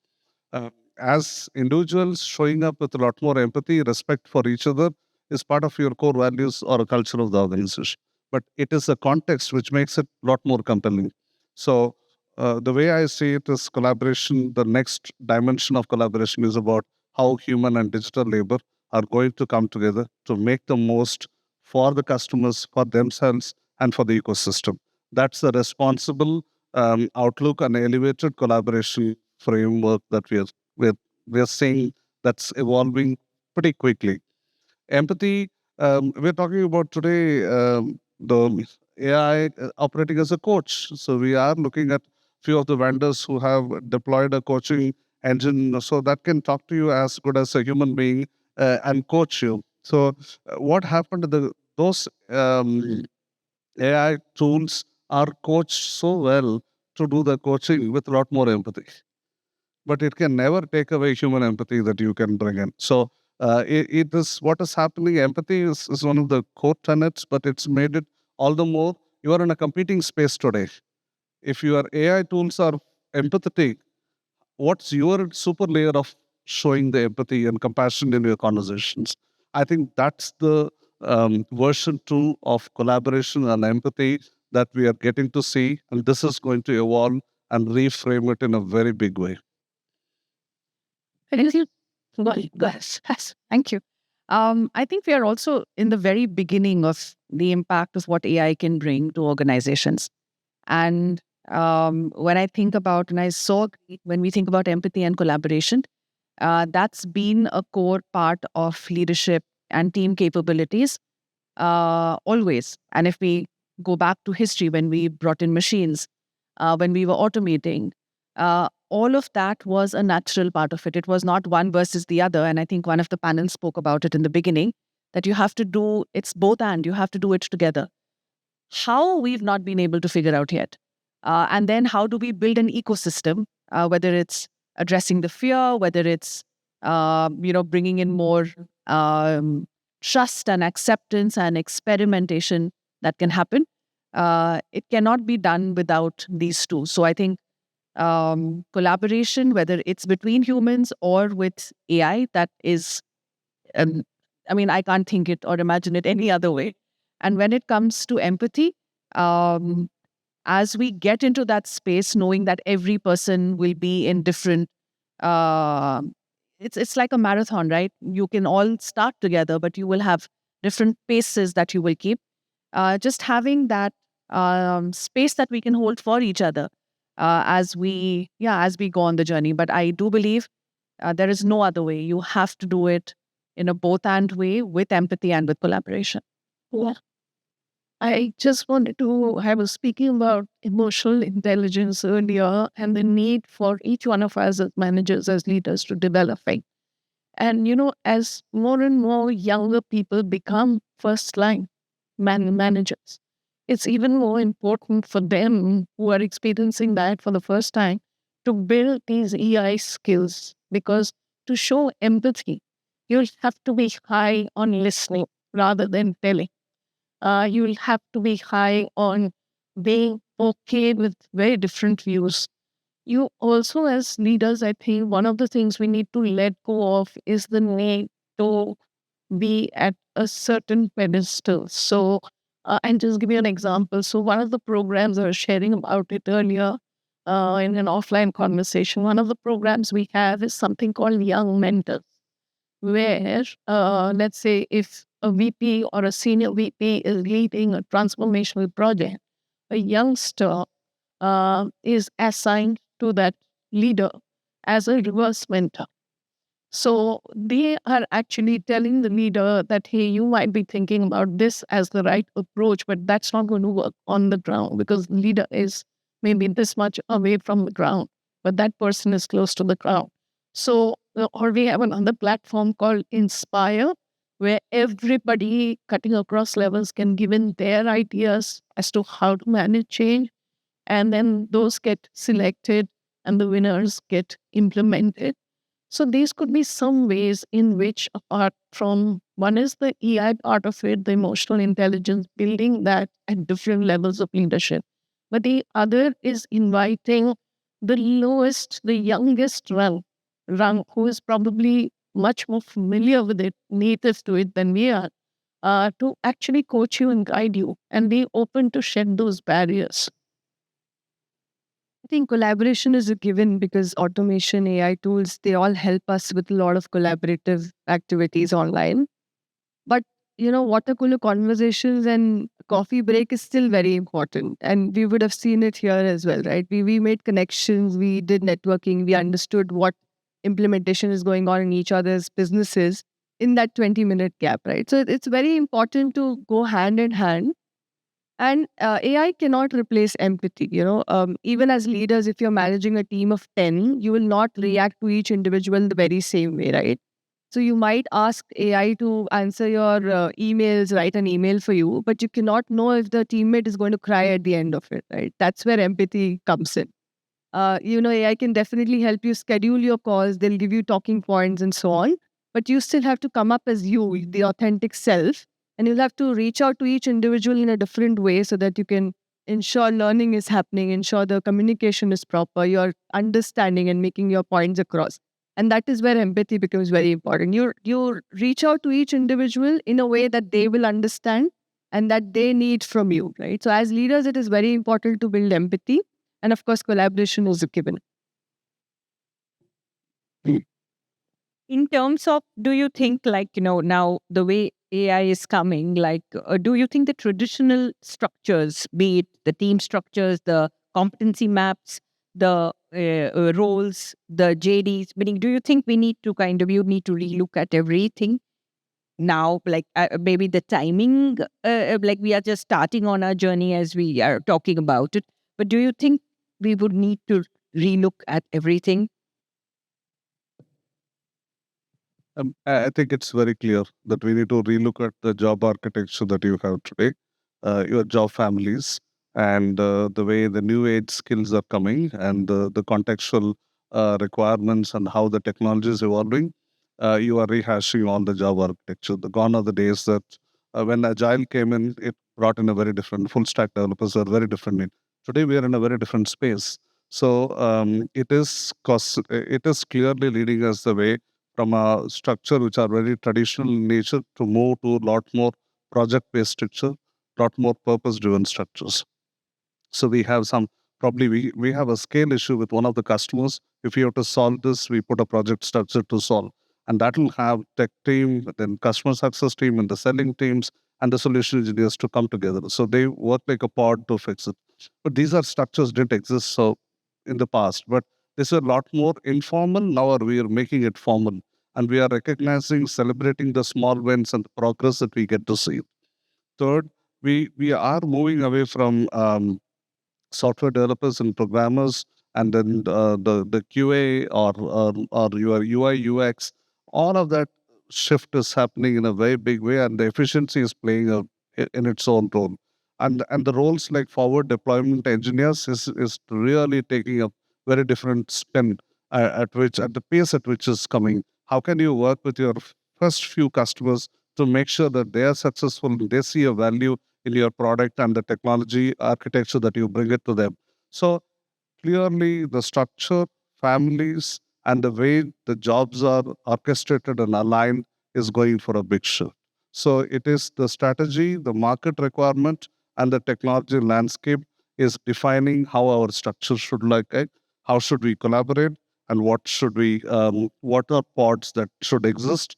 As individuals, showing up with a lot more empathy, respect for each other is part of your core values or a culture of the organization. But it is a context which makes it a lot more compelling. So the way I see it is collaboration. The next dimension of collaboration is about how human and digital labor are going to come together to make the most for the customers, for themselves, and for the ecosystem. That's the responsible outlook and elevated collaboration framework that we're seeing that's evolving pretty quickly. Empathy, we're talking about today the AI operating as a coach. So we are looking at few of the vendors who have deployed a coaching engine so that can talk to you as good as a human being and coach you. So what happened to those AI tools are coached so well to do the coaching with a lot more empathy, but it can never take away human empathy that you can bring in. So it is what is happening. Empathy is one of the core tenets, but it's made it all the more. You are in a competing space today. If your AI tools are empathetic, what's your super layer of showing the empathy and compassion in your conversations? I think that's the version 2 of collaboration and empathy that we are getting to see, and this is going to evolve and reframe it in a very big way. Thank you. Thank you. I think we are also in the very beginning of the impact of what AI can bring to organizations. And when I think about, and I so agree, when we think about empathy and collaboration, that's been a core part of leadership and team capabilities always. And if we go back to history, when we brought in machines, when we were automating, all of that was a natural part of it. It was not one versus the other. And I think one of the panels spoke about it in the beginning, that you have to do, it's both and you have to do it together. How we've not been able to figure out yet. And then how do we build an ecosystem, whether it's addressing the fear, whether it's, bringing in more trust and acceptance and experimentation that can happen. It cannot be done without these two. So I think collaboration, whether it's between humans or with AI, that is, I can't think it or imagine it any other way. And when it comes to empathy, as we get into that space, knowing that every person will be in different, it's like a marathon, right? You can all start together, but you will have different paces that you will keep. Just having that space that we can hold for each other as we go on the journey. But I do believe there is no other way. You have to do it in a both-and way, with empathy and with collaboration. Yeah. I just wanted to, I was speaking about emotional intelligence earlier and the need for each one of us as managers, as leaders to develop it. And, as more and more younger people become first line managers, it's even more important for them who are experiencing that for the first time to build these EI skills, because to show empathy, you'll have to be high on listening rather than telling. You'll have to be high on being okay with very different views. You also, as leaders, I think one of the things we need to let go of is the need to be at a certain pedestal. So, and just give you an example. So, one of the programs I was sharing about it earlier in an offline conversation, one of the programs we have is something called Young Mentors, where, let's say, if a VP or a senior VP is leading a transformational project, a youngster is assigned to that leader as a reverse mentor. So they are actually telling the leader that, hey, you might be thinking about this as the right approach, but that's not going to work on the ground because the leader is maybe this much away from the ground, but that person is close to the ground. So, or we have another platform called Inspire, where everybody cutting across levels can give in their ideas as to how to manage change. And then those get selected and the winners get implemented. So these could be some ways in which, apart from one is the EI part of it, the emotional intelligence, building that at different levels of leadership. But the other is inviting the lowest, the youngest rung, who is probably much more familiar with it, native to it than we are, to actually coach you and guide you and be open to shed those barriers. I think collaboration is a given because automation, AI tools, they all help us with a lot of collaborative activities online. But, water cooler conversations and coffee break is still very important. And we would have seen it here as well, right? We made connections, we did networking, we understood what implementation is going on in each other's businesses in that 20-minute gap, right? So it's very important to go hand in hand. And AI cannot replace empathy. Even as leaders, if you're managing a team of 10, you will not react to each individual the very same way, right? So you might ask AI to answer your emails, write an email for you, but you cannot know if the teammate is going to cry at the end of it, right? That's where empathy comes in. AI can definitely help you schedule your calls. They'll give you talking points and so on. But you still have to come up as you, the authentic self. And you'll have to reach out to each individual in a different way so that you can ensure learning is happening, ensure the communication is proper, you're understanding and making your points across. And that is where empathy becomes very important. You reach out to each individual in a way that they will understand and that they need from you, right? So as leaders, it is very important to build empathy. And of course, collaboration is a given. In terms of, do you think now the way AI is coming, do you think the traditional structures, be it the team structures, the competency maps, the roles, the JDs, meaning, do you think we need to you need to relook at everything now, maybe the timing, we are just starting on our journey as we are talking about it, but do you think we would need to relook at everything? I think it's very clear that we need to relook at the job architecture that you have today, your job families, and the way the new age skills are coming and the contextual requirements and how the technology is evolving. You are rehashing all the job architecture. The gone are the days that when Agile came in, it brought in a very different full stack developers are very different. Today, we are in a very different space. So it is clearly leading us the way from a structure which are very traditional in nature to move to a lot more project-based structure, lot more purpose-driven structures. So we have we have a scale issue with one of the customers. If we have to solve this, we put a project structure to solve. And that will have tech team, then customer success team and the selling teams. and the solution engineers to come together. So they work like a pod to fix it. But these are structures didn't exist so in the past. But this is a lot more informal. Now we are making it formal. And we are recognizing, celebrating the small wins and the progress that we get to see. Third, we are moving away from software developers and programmers, and then the QA or your UI UX, all of that shift is happening in a very big way, and the efficiency is playing in its own role. And the roles like forward deployment engineers is really taking a very different spin at the pace at which is coming. How can you work with your first few customers to make sure that they are successful, they see a value in your product and the technology architecture that you bring it to them. So clearly the structure, families, and the way the jobs are orchestrated and aligned is going for a big shift. So it is the strategy, the market requirement, and the technology landscape is defining how our structure should look like, how should we collaborate, and what are pods that should exist.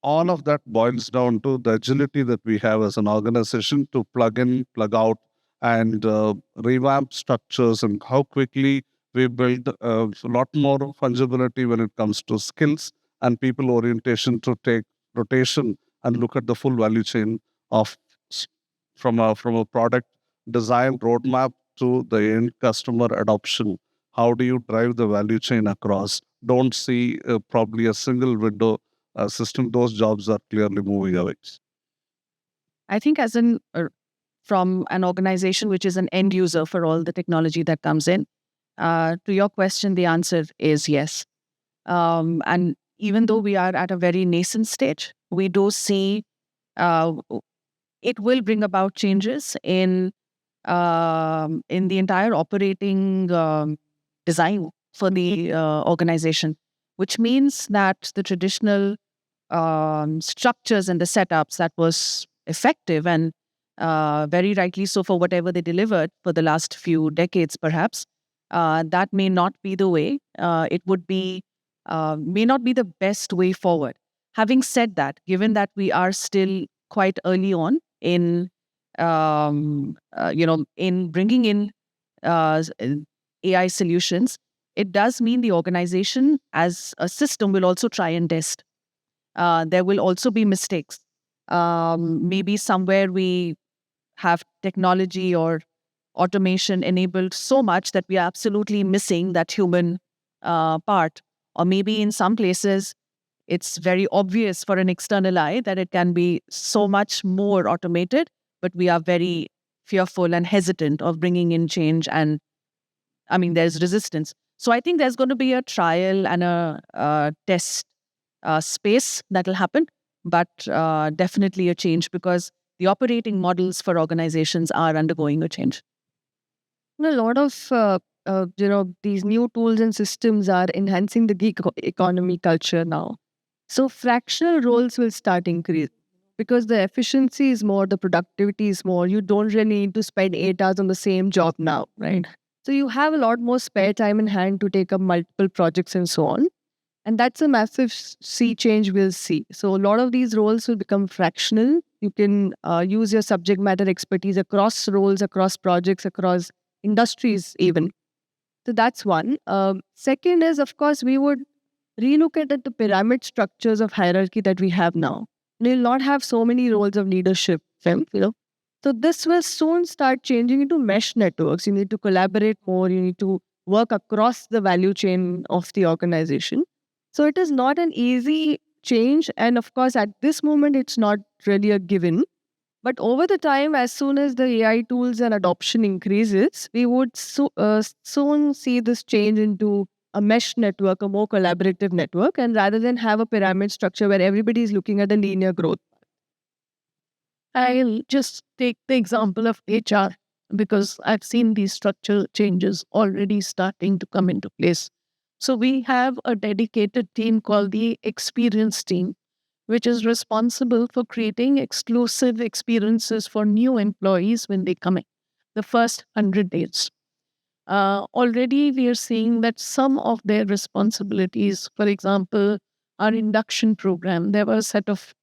All of that boils down to the agility that we have as an organization to plug in, plug out, and revamp structures, and how quickly we build a lot more fungibility when it comes to skills and people orientation to take rotation and look at the full value chain of from a product design roadmap to the end customer adoption. How do you drive the value chain across? Don't see probably a single window system. Those jobs are clearly moving away. I think from an organization which is an end user for all the technology that comes in, to your question, the answer is yes. And even though we are at a very nascent stage, we do see it will bring about changes in the entire operating design for the organization, which means that the traditional structures and the setups that was effective and very rightly so for whatever they delivered for the last few decades, perhaps, that may not be the way. It would be may not be the best way forward. Having said that, given that we are still quite early on in in bringing in AI solutions, it does mean the organization as a system will also try and test. There will also be mistakes. Maybe somewhere we have technology or automation enabled so much that we are absolutely missing that human part. Or maybe in some places, it's very obvious for an external eye that it can be so much more automated, but we are very fearful and hesitant of bringing in change. And I mean, there's resistance. So I think there's going to be a trial and a test space that will happen, but definitely a change because the operating models for organizations are undergoing a change. A lot of these new tools and systems are enhancing the gig economy culture now. So fractional roles will start increasing because the efficiency is more, the productivity is more. You don't really need to spend 8 hours on the same job now, right? So you have a lot more spare time in hand to take up multiple projects and so on. And that's a massive sea change we'll see. So a lot of these roles will become fractional. You can use your subject matter expertise across roles, across projects, across industries even. So that's one. Second is, of course, we would relook at the pyramid structures of hierarchy that we have now. We'll not have so many roles of leadership, So this will soon start changing into mesh networks. You need to collaborate more. You need to work across the value chain of the organization. So it is not an easy change. And of course, at this moment, it's not really a given. But over the time, as soon as the AI tools and adoption increases, we would soon see this change into a mesh network, a more collaborative network, and rather than have a pyramid structure where everybody is looking at the linear growth. I'll just take the example of HR because I've seen these structural changes already starting to come into place. So we have a dedicated team called the experience team, which is responsible for creating exclusive experiences for new employees when they come in, the first 100 days. Already we are seeing that some of their responsibilities, for example, our induction program, there were a set of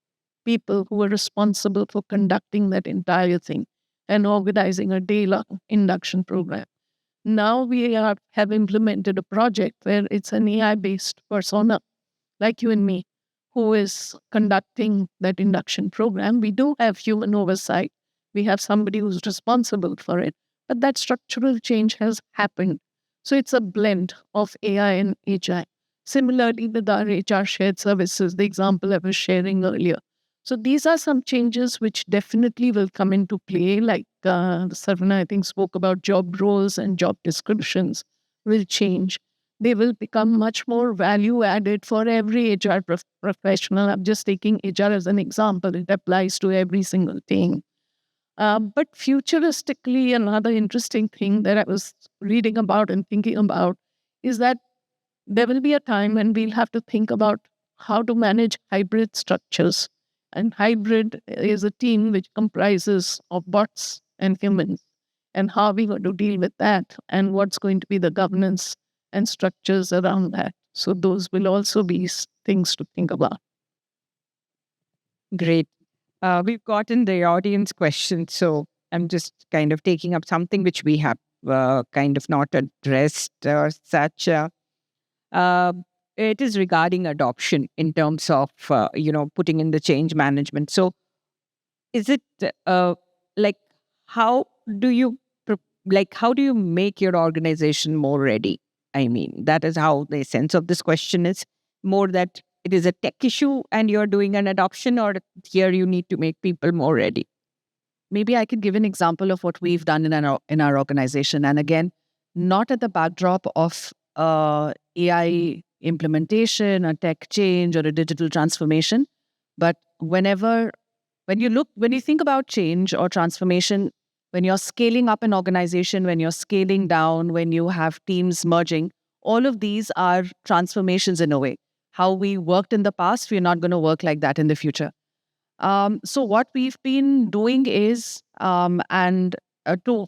people who were responsible for conducting that entire thing and organizing a day-long induction program. Now we have implemented a project where it's an AI-based persona, like you and me, who is conducting that induction program. We do have human oversight. We have somebody who's responsible for it, but that structural change has happened. So it's a blend of AI and HI. Similarly, with our HR shared services, the example I was sharing earlier. So these are some changes which definitely will come into play, like Saravana, I think, spoke about job roles and job descriptions will change. They will become much more value added for every HR professional. I'm just taking HR as an example. It applies to every single thing. But futuristically, another interesting thing that I was reading about and thinking about is that there will be a time when we'll have to think about how to manage hybrid structures. And hybrid is a team which comprises of bots and humans. And how are we going to deal with that? And what's going to be the governance and structures around that? So those will also be things to think about. Great. We've gotten the audience question, so I'm just kind of taking up something which we have kind of not addressed or such. It is regarding adoption in terms of, putting in the change management. So is it like, how do you, how do you make your organization more ready? I mean, that is how the essence of this question is. More that it is a tech issue and you're doing an adoption, or here you need to make people more ready. Maybe I could give an example of what we've done in our organization. And again, not at the backdrop of AI implementation, a tech change, or a digital transformation, but when you think about change or transformation, when you're scaling up an organization, when you're scaling down, when you have teams merging, all of these are transformations in a way. How we worked in the past, we're not going to work like that in the future. So what we've been doing is to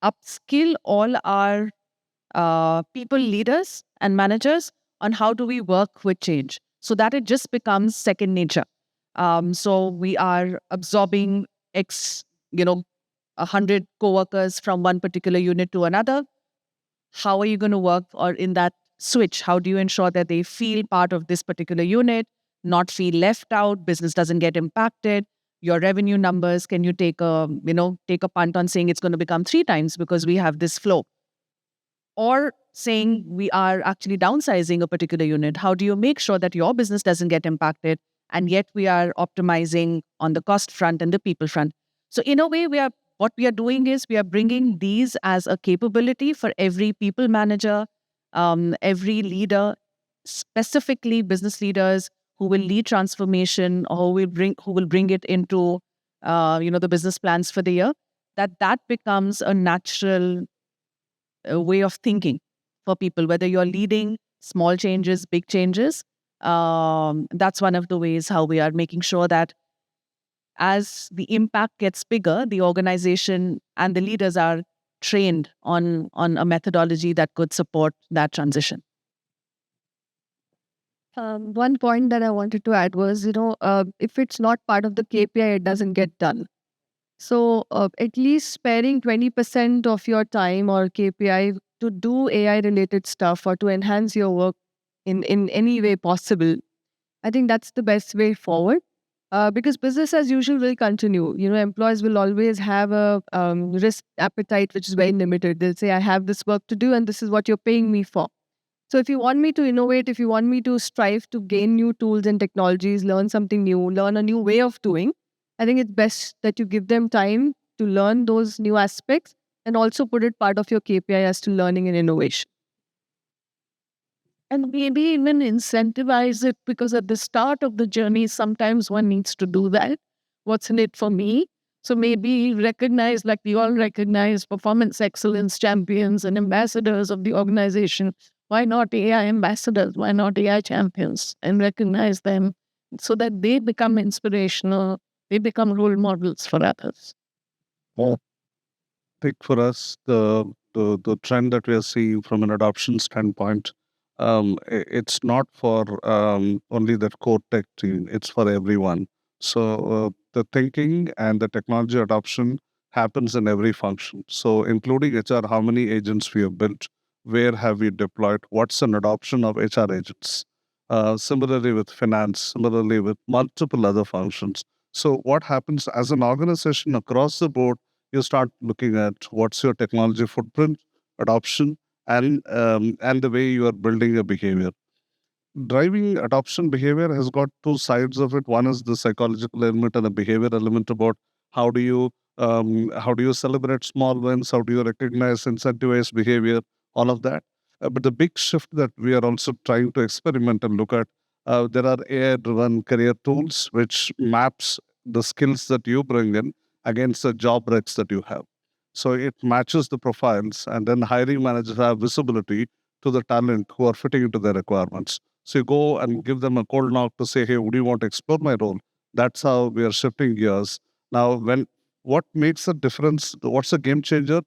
upskill all our people leaders and managers on how do we work with change so that it just becomes second nature. So we are absorbing 100 coworkers from one particular unit to another. How are you going to work or in that switch? How do you ensure that they feel part of this particular unit, not feel left out, business doesn't get impacted? Your revenue numbers, can you take a punt on saying it's going to become 3 times because we have this flow? Or saying we are actually downsizing a particular unit. How do you make sure that your business doesn't get impacted and yet we are optimizing on the cost front and the people front? So in a way, what we are doing is we are bringing these as a capability for every people manager, every leader, specifically business leaders who will lead transformation or who will bring it into the business plans for the year, that becomes a natural way of thinking for people, whether you're leading small changes, big changes. That's one of the ways how we are making sure that as the impact gets bigger, the organization and the leaders are trained on a methodology that could support that transition. One point that I wanted to add was, if it's not part of the KPI, it doesn't get done. So at least sparing 20% of your time or KPI to do AI-related stuff or to enhance your work in any way possible, I think that's the best way forward. Because business as usual will continue. Employees will always have a risk appetite which is very limited. They'll say, I have this work to do and this is what you're paying me for. So if you want me to innovate, if you want me to strive to gain new tools and technologies, learn something new, learn a new way of doing, I think it's best that you give them time to learn those new aspects and also put it part of your KPI as to learning and innovation. And maybe even incentivize it, because at the start of the journey, sometimes one needs to do that. What's in it for me? So maybe recognize, like we all recognize performance excellence champions and ambassadors of the organization. Why not AI ambassadors? Why not AI champions? And recognize them so that they become inspirational, they become role models for others. I think for us, the trend that we are seeing from an adoption standpoint, it's not for only that core tech team, it's for everyone. So the thinking and the technology adoption happens in every function. So including HR, how many agents we have built, where have we deployed, what's an adoption of HR agents. Similarly with finance, similarly with multiple other functions. So what happens as an organization across the board, you start looking at what's your technology footprint, adoption, and the way you are building a behavior. Driving adoption behavior has got two sides of it. One is the psychological element and the behavior element about how do you celebrate small wins, how do you recognize incentivized behavior, all of that. But the big shift that we are also trying to experiment and look at, there are AI-driven career tools which maps the skills that you bring in against the job recs that you have. So it matches the profiles, and then hiring managers have visibility to the talent who are fitting into their requirements. So you go and give them a cold knock to say, hey, would you want to explore my role? That's how we are shifting gears. Now, what makes a difference, what's a game changer?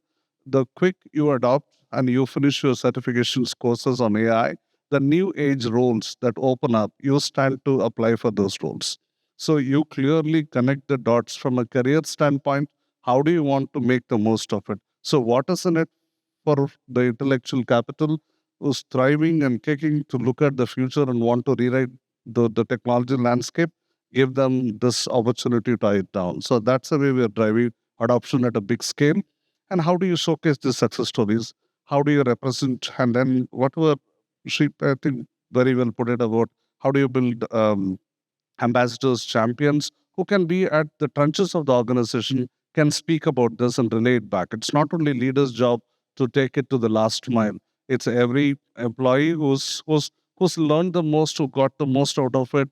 The quick you adopt and you finish your certifications courses on AI, the new age roles that open up, you stand to apply for those roles. So you clearly connect the dots from a career standpoint. How do you want to make the most of it? So what is in it for the intellectual capital who's thriving and kicking to look at the future and want to rewrite the technology landscape, give them this opportunity to tie it down. So that's the way we are driving adoption at a big scale. And how do you showcase these success stories? How do you represent? And then whatever she, I think, very well put it about how do you build ambassadors, champions who can be at the trenches of the organization, can speak about this and relate back. It's not only leaders' job to take it to the last mile. It's every employee who's learned the most, who got the most out of it,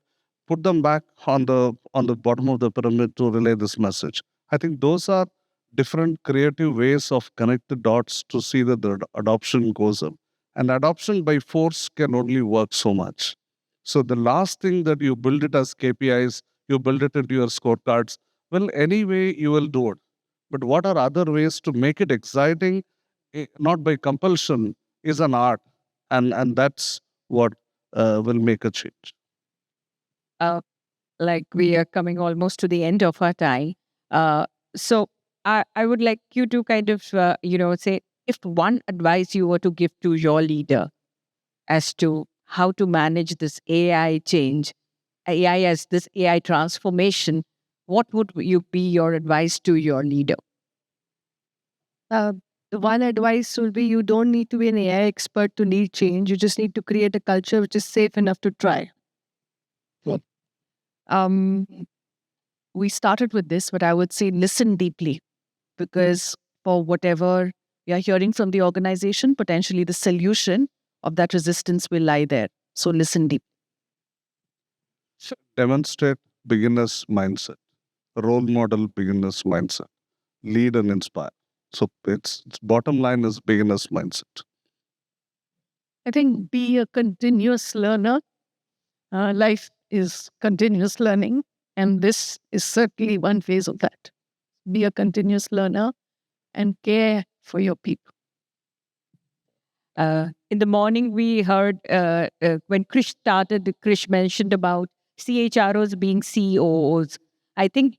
put them back on the bottom of the pyramid to relay this message. I think those are different creative ways of connect the dots to see that the adoption goes up. And adoption by force can only work so much. So the last thing that you build it as KPIs, you build it into your scorecards. Well, anyway, you will do it. But what are other ways to make it exciting, not by compulsion, is an art. And that's what will make a change. Like we are coming almost to the end of our time. So I would like you to kind of, say if one advice you were to give to your leader as to how to manage this AI change, AI as this AI transformation, what would you be your advice to your leader? The one advice would be you don't need to be an AI expert to lead change. You just need to create a culture which is safe enough to try. We started with this, but I would say listen deeply, because for whatever we are hearing from the organization, potentially the solution of that resistance will lie there. So listen deep. Demonstrate beginner's mindset, role model beginner's mindset, lead and inspire. So it's bottom line is beginner's mindset. I think be a continuous learner. Life is continuous learning, and this is certainly one phase of that. Be a continuous learner and care for your people. In the morning, we heard when Krish started, Krish mentioned about CHROs being CEOs. I think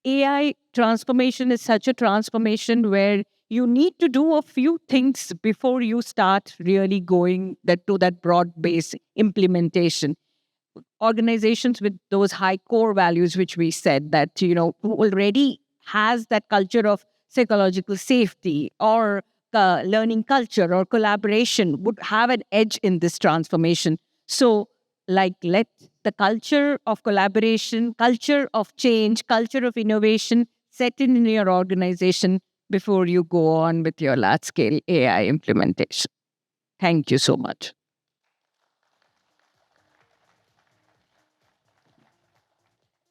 AI transformation is such a transformation where you need to do a few things before you start really going to that broad base implementation. Organizations with those high core values, which we said that, who already has that culture of psychological safety or learning culture or collaboration would have an edge in this transformation. So, let the culture of collaboration, culture of change, culture of innovation set in your organization before you go on with your large scale AI implementation. Thank you so much.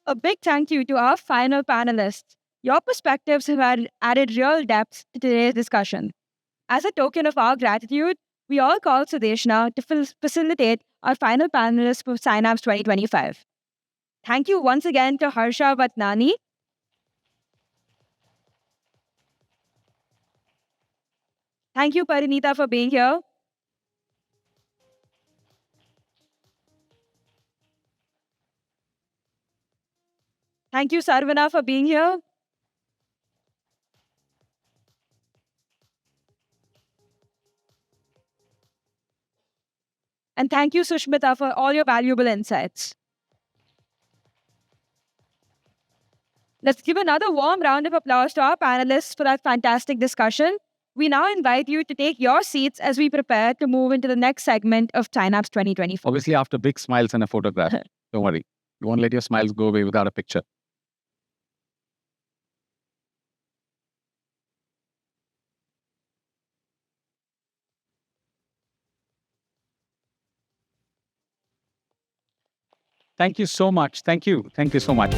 A big thank you to our final panelists. Your perspectives have added real depth to today's discussion. As a token of our gratitude, we all call Sudeshna to facilitate our final panelists for SYNAPSE 2025. Thank you once again to Harsha Vatnani. Thank you, Parineeta, for being here. Thank you, Saravana, for being here. And thank you, Susmita, for all your valuable insights. Let's give another warm round of applause to our panelists for that fantastic discussion. We now invite you to take your seats as we prepare to move into the next segment of SYNAPSE 2024. Obviously, after big smiles and a photograph. Don't worry. You won't let your smiles go away without a picture. Thank you so much. Thank you. Thank you so much.